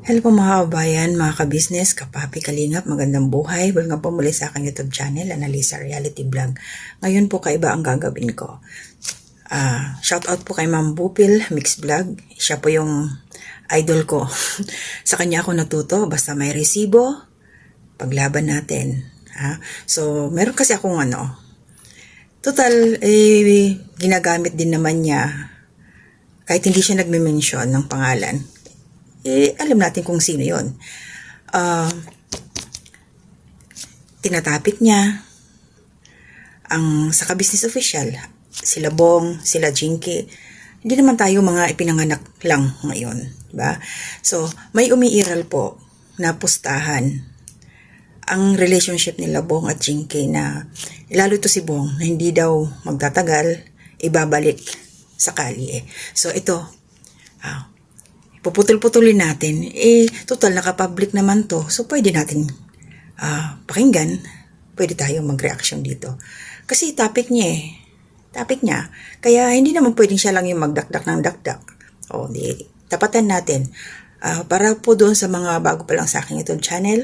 Hello po mga kabayan, mga ka-business, kapapi, kalingap, magandang buhay. Welcome po muli sa aking YouTube channel, Analisa Reality Vlog. Ngayon po kaiba ang gagawin ko. Shoutout po kay Ma'am Bupil, Mix Vlog. Siya po yung idol ko. Sa kanya ako natuto, basta may resibo, paglaban natin. So, meron kasi akong total, ginagamit din naman niya, kahit hindi siya nagme-mention ng pangalan. Alam natin kung sino yon. Tinatapik niya ang sa ka-business official, sila Bong, sila Jinky. Hindi naman tayo mga ipinanganak lang ngayon, diba? So, may umiiral po na pustahan ang relationship nila Bong at Jinky, na lalo to si Bong na hindi daw magtatagal, ibabalik sa kalye. So, ito, puputol-putulin natin, total naka-public naman to, so pwede natin pakinggan, pwede tayo mag-reaction dito. Kasi topic niya, kaya hindi naman pwedeng siya lang yung magdakdak ng dakdak. Tapatan natin. Para po doon sa mga bago pa lang sa aking YouTube channel,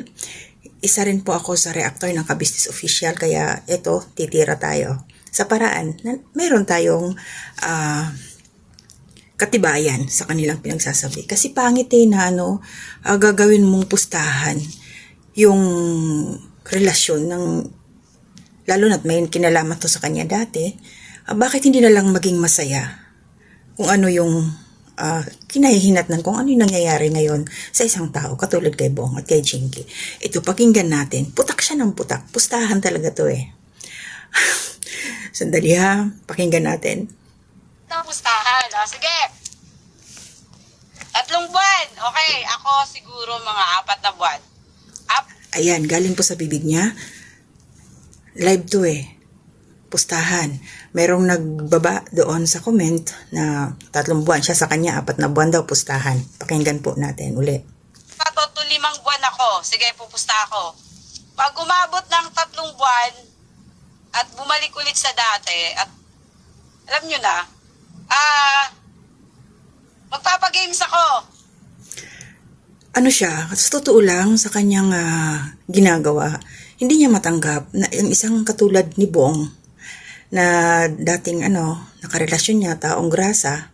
isa rin po ako sa reactor ng ka-business official, kaya ito, titira tayo sa paraan na meron tayong katibayan sa kanilang pinagsasabi. Kasi pangit na gagawin mong pustahan yung relasyon ng, lalo na't may kinalaman to sa kanya dati, bakit hindi na lang maging masaya kung ano yung kinahihinatnan, kung ano yung nangyayari ngayon sa isang tao katulad kay Bong at kay Jinky. Ito, pakinggan natin. Putak siya ng putak. Pustahan talaga to Sandali pakinggan natin. Pustahan. Sige. 3 buwan. Okay. Ako siguro mga 4 na buwan. Ayan, galing po sa bibig niya. Live to Pustahan. Merong nagbaba doon sa comment na 3 buwan. Siya sa kanya, 4 na buwan daw pustahan. Pakinggan po natin uli. 5 buwan ako. Sige, pupusta ako. Pag umabot ng 3 buwan at bumalik ulit sa dati, at alam nyo na, magpapagames ako. Ano siya, sa totoo lang sa kanyang ginagawa, hindi niya matanggap na yung isang katulad ni Bong na dating nakarelasyon niya, taong grasa,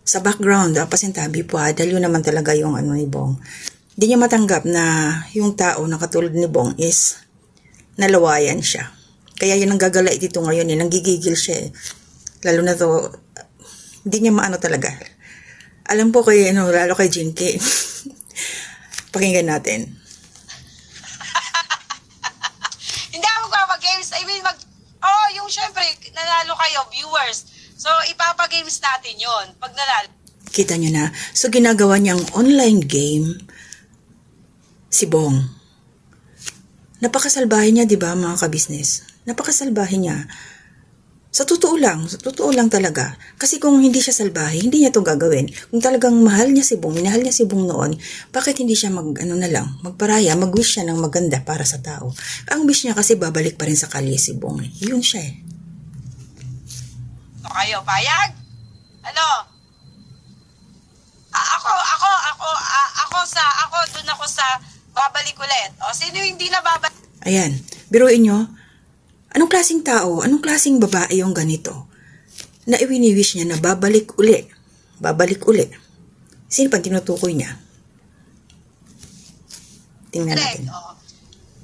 sa background, pasintabi po, dahil yun naman talaga yung ni Bong. Hindi niya matanggap na yung tao na katulad ni Bong is nalawayan siya. Kaya yun ang gagalait dito ngayon, nanggigigil siya Lalo na to, hindi niya maano talaga. Alam po kay, lalo kay Jinky. Pakinggan natin. Hindi ako magpapagames. I mean, yung syempre, nanalo kayo, viewers. So, ipapagames natin yon pag nanalo. Kita nyo na. So, ginagawa niyang online game si Bong. Napakasalbahe niya, di ba, mga kabisnes? Napakasalbahe niya. Sa totoo lang talaga. Kasi kung hindi siya salbahe, hindi niya to gagawin. Kung talagang mahal niya si Bong, minahal niya si Bong noon, bakit hindi siya magparaya, mag-wish siya ng maganda para sa tao? Ang wish niya kasi babalik pa rin sa kalye si Bong. Yun siya So, kayo, payag? Dun ako sa babalik ulit. Sino yung hindi na babalik? Ayan, biruin nyo, anong klaseng tao, anong klaseng babae yung ganito na iwini-wish niya na babalik uli? Sino pa tinutukoy niya? Tingnan natin.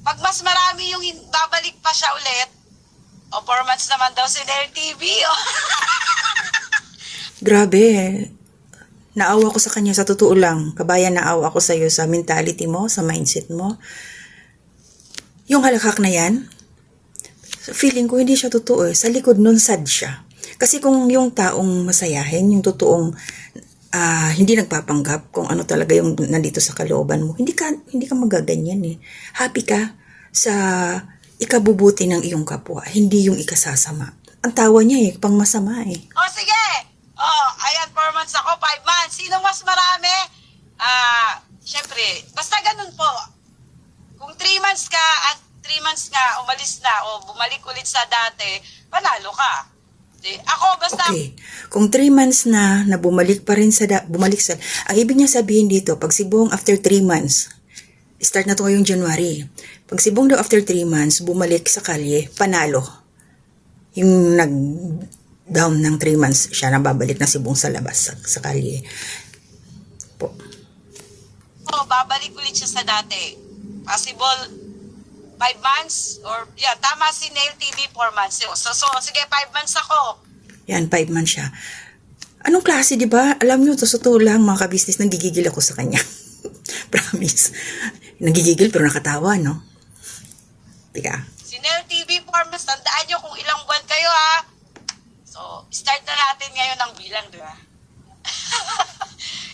Pag mas marami yung babalik pa siya ulit, 4 months naman daw si Nair TV. Grabe. Naawa ko sa kanya, sa totoo lang. Kabayan, naawa ko sa iyo, sa mentality mo, sa mindset mo. Yung halakhak na yan, feeling ko hindi siya totoo Sa likod nun, sad siya. Kasi kung yung taong masayahin, yung totoong hindi nagpapanggap kung ano talaga yung nandito sa kalooban mo, hindi ka magaganyan Happy ka sa ikabubuti ng iyong kapwa, hindi yung ikasasama. Ang tawa niya pang masama Sige! Ayan, 4 months ako, 5 months. Sino mas marami? Syempre, basta ganun po. Kung 3 months ka at 3 months nga, umalis na o bumalik ulit sa dati, panalo ka. Ako, basta, Okay. Kung 3 months na bumalik pa rin bumalik sa, ang ibig niya sabihin dito, pag si Bong after 3 months, start na to ngayong January. Pag si Bong daw after 3 months, bumalik sa kalye, panalo. Yung nag-down ng 3 months, siya na babalik na si Bong sa labas, sa kalye. Po. babalik ulit siya sa dati. Possible 5 months or yeah, tama si Nail TV 4 months. So sige 5 months ako. Yan, 5 months siya. Anong klase, di ba? Alam nyo, to totoo lang, mga kabisnes, nagigigil ako sa kanya. Promise. Nagigigil pero nakatawa, no? Tika. Si Nail TV 4 months, tandaan nyo kung ilang buwan kayo ha. So, start na natin ngayon ang bilang, di ba?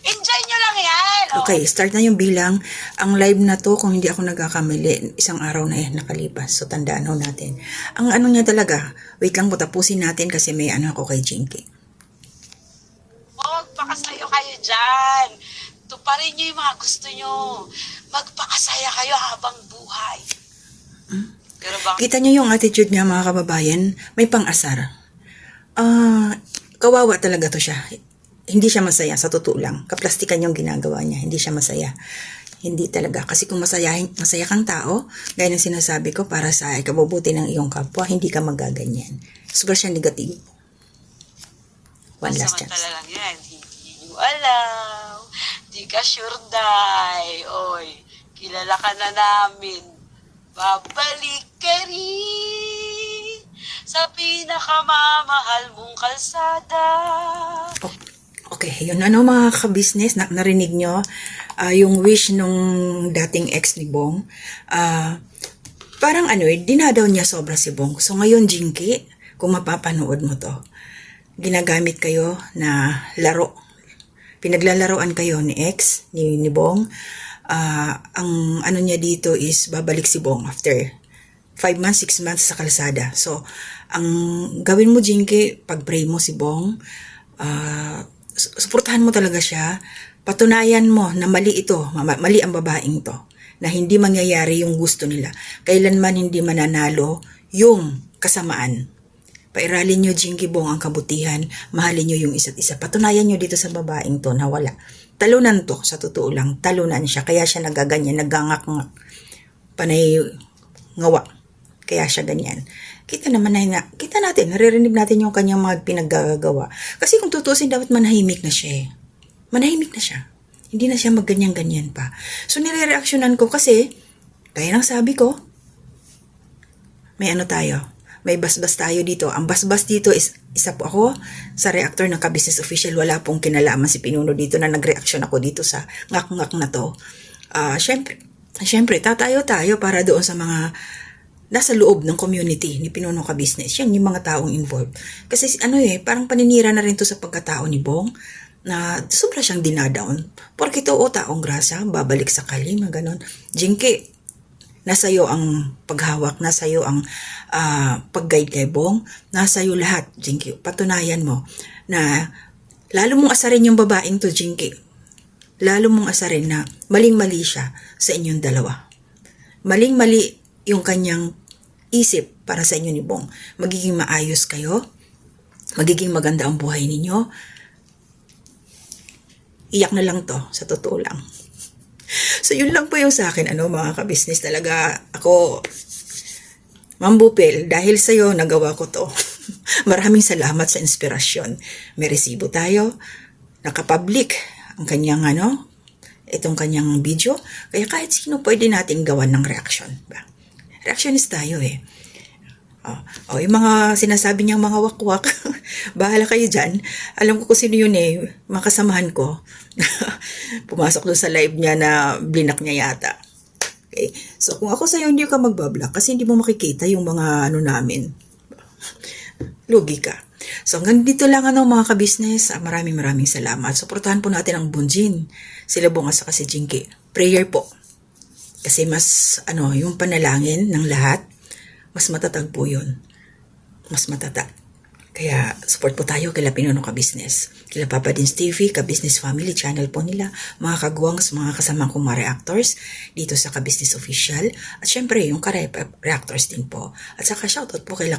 Enjoy nyo lang yan. Oh. Okay, start na yung bilang. Ang live na to, kung hindi ako nagkakamali, isang araw na nakalipas. So, tandaan ho natin. Ang ano niya talaga, wait lang po, tapusin natin kasi may ano ako kay Jinky. Magpakasaya kayo dyan. Tuparin nyo yung mga gusto nyo. Magpakasaya kayo habang buhay. Pero bakit? Kita niyo yung attitude niya, mga kababayan, may pang-asar. Kawawa talaga to siya. Hindi siya masaya, sa totoo lang. Kaplastikan yung ginagawa niya, hindi siya masaya. Hindi talaga. Kasi kung masaya kang tao, gaya ng sinasabi ko, para sa ikabubuti ng iyong kapwa, hindi ka magaganyan. Super siya negative. One last chance. Samantala lang yan. Hindi nyo alam. Di ka sure, day. Oy, kilala ka na namin. Babalik ka rin sa pinakamamahal mong kalsada. Okay, yun ano mga kabisnes, narinig nyo, yung wish nung dating ex ni Bong. Parang dinadaw niya sobra si Bong. So ngayon, Jinky, kung mapapanood mo to, ginagamit kayo na laro. Pinaglalaroan kayo ni ex, ni Bong. Ang ano niya dito is babalik si Bong after 5 months, 6 months sa kalsada. So, ang gawin mo, Jinky, pag-pray mo si Bong, suportahan mo talaga siya, patunayan mo na mali ito, mali ang babaeng to, na hindi mangyayari yung gusto nila. Kailanman hindi mananalo yung kasamaan. Pairalin nyo, Jinky Bong, ang kabutihan, mahalin nyo yung isa't isa. Patunayan nyo dito sa babaeng to na wala. Talunan to, sa totoo lang, talunan siya. Kaya siya nagaganyan, nagangak-ngak, panay ngawa. Kaya siya ganyan. Kita naman na, kita natin, naririnig natin yung kanyang mga pinaggagawa. Kasi kung tutusin, dapat manahimik na siya eh. Manahimik na siya. Hindi na siya magganyan-ganyan pa. So, nire-reaksyonan ko kasi, kaya nang sabi ko, may ano tayo, may basbas tayo dito. Ang basbas dito is, isa po ako sa reactor ng ka-business official. Wala pong kinalaman si Pinuno dito na nag-reaction ako dito sa ngak-ngak na to. Siyempre, tatayo tayo para doon sa mga nasa loob ng community ni Pinuno ka-business. Yan yung mga taong involved. Kasi parang paninira na rin to sa pagkatao ni Bong na sobra siyang dinadown. Porque to, taong grasa, babalik sa kalima, ganon. Jinky, nasa iyo ang paghawak, nasa iyo ang pag-guide kay Bong, nasa iyo lahat, Jinky. Patunayan mo na lalo mong asarin yung babaeng to, Jinky. Lalo mong asarin na maling-mali siya sa inyong dalawa. Maling-mali yung kanyang isip para sa inyo ni Bong. Magiging maayos kayo, magiging maganda ang buhay ninyo. Iyak na lang to, sa totoo lang. So, yun lang po yung sa akin, mga kabisnes. Talaga, ako, Ma'am Bupel, dahil sa'yo, nagawa ko to. Maraming salamat sa inspirasyon. May resibo tayo, nakapublic ang kanyang, itong kanyang video. Kaya kahit sino pwede nating gawan ng reaction. Ba? Reactionist tayo eh. Yung mga sinasabi niyang mga wakwak, bahala kayo dyan. Alam ko kung sino yun mga kasamahan ko. Pumasok doon sa live niya na blinak niya yata. Okay. So kung ako sa'yo, hindi ka magbablock kasi hindi mo makikita yung mga namin. Lugi ka. So hanggang dito lang mga kabisnes. Maraming salamat. Suportahan po natin ang Bunjin. Sila Bong at saka si Jinky. Prayer po. Kasi mas, yung panalangin ng lahat, mas matatag po yun. Mas matatag. Kaya support po tayo kila Pinuno Ka Business. Kila Papa Dins TV, Ka Business Family channel po nila. Mga kagwangs, mga kasamang kong mga reactors dito sa Ka Business Official. At syempre yung ka-reactors din po. At saka shoutout po kay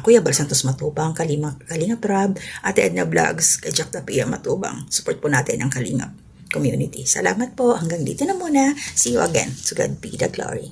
Kuya Bal Santos Matubang, Kalinga Prab, Ate Edna Vlogs, kay Jack Tapia Matubang. Support po natin ang Kalingap community. Salamat po. Hanggang dito na muna. See you again. To God be the glory.